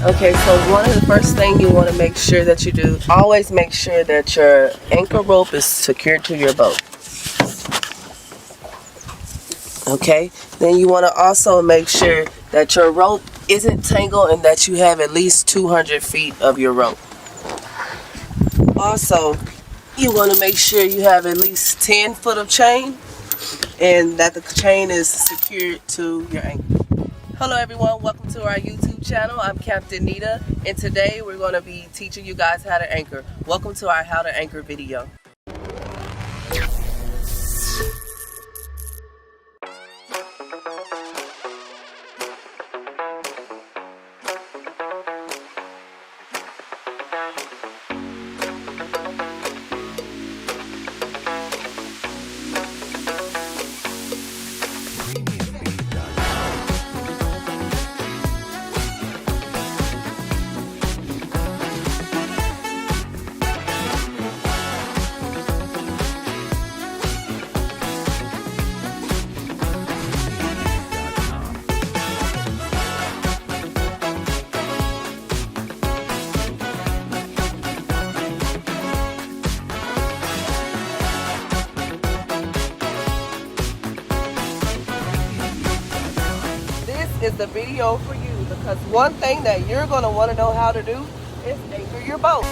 Okay, so one of the first things you want to make sure that you do, always make sure that your anchor rope is secured to your boat. Okay, then you want to also make sure that your rope isn't tangled and that you have at least 200 feet of your rope. Also, you want to make sure you have at least 10 foot of chain and that the chain is secured to your anchor. Hello everyone, welcome to our YouTube channel. I'm Captain Nita, and today we're going to be teaching you guys how to anchor. Welcome to our how to anchor video. This is the video for you because one thing that you're going to want to know how to do is anchor your boat.